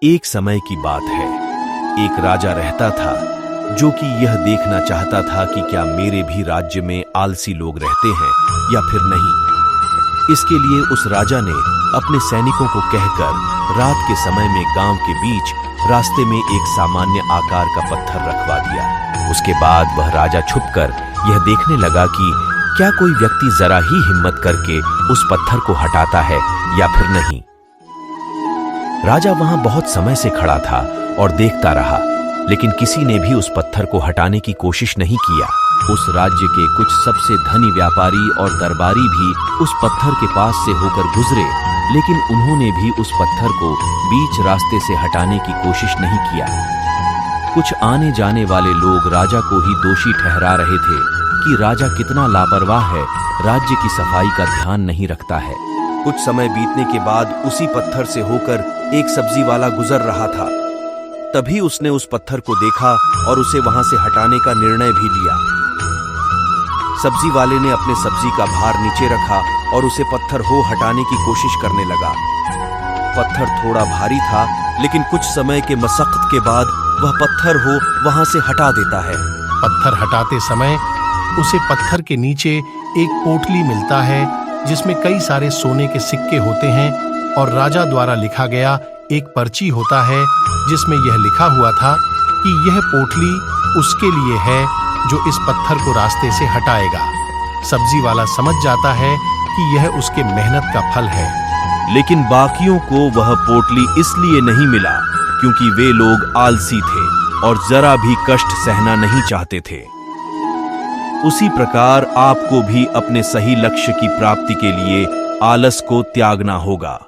एक समय की बात है, एक राजा रहता था जो कि यह देखना चाहता था कि क्या मेरे भी राज्य में आलसी लोग रहते हैं या फिर नहीं। इसके लिए उस राजा ने अपने सैनिकों को कहकर रात के समय में गांव के बीच रास्ते में एक सामान्य आकार का पत्थर रखवा दिया। उसके बाद वह राजा छुपकर यह देखने लगा कि क्या कोई व्यक्ति जरा ही हिम्मत करके उस पत्थर को हटाता है या फिर नहीं। राजा वहां बहुत समय से खड़ा था और देखता रहा, लेकिन किसी ने भी उस पत्थर को हटाने की कोशिश नहीं किया। उस राज्य के कुछ सबसे धनी व्यापारी और दरबारी भी उस पत्थर के पास से होकर गुजरे, लेकिन उन्होंने भी उस पत्थर को बीच रास्ते से हटाने की कोशिश नहीं किया। कुछ आने जाने वाले लोग राजा को ही दोषी ठहरा रहे थे कि राजा कितना लापरवाह है, राज्य की सफाई का ध्यान नहीं रखता है। कुछ समय बीतने के बाद उसी पत्थर से होकर एक सब्जी वाला गुजर रहा था। तभी उसने उस पत्थर को देखा और उसे वहां से हटाने का निर्णय भी लिया। सब्जी वाले ने अपने सब्जी का भार नीचे रखा और उसे पत्थर हो हटाने की कोशिश करने लगा। पत्थर थोड़ा भारी था, लेकिन कुछ समय के मशक्कत के बाद वह पत्थर हो वहां से हटा देता है। पत्थर हटाते समय उसे पत्थर के नीचे एक पोटली मिलता है जिसमें कई सारे सोने के सिक्के होते हैं और राजा द्वारा लिखा गया एक पर्ची होता है जिसमें यह लिखा हुआ था कि यह पोटली उसके लिए है जो इस पत्थर को रास्ते से हटाएगा। सब्जी वाला समझ जाता है कि यह उसके मेहनत का फल है। लेकिन बाकियों को वह पोटली इसलिए नहीं मिला क्योंकि वे लोग आलसी थे और जरा भी कष्ट सहना नहीं चाहते थे। उसी प्रकार आपको भी अपने सही लक्ष्य की प्राप्ति के लिए आलस को त्यागना होगा।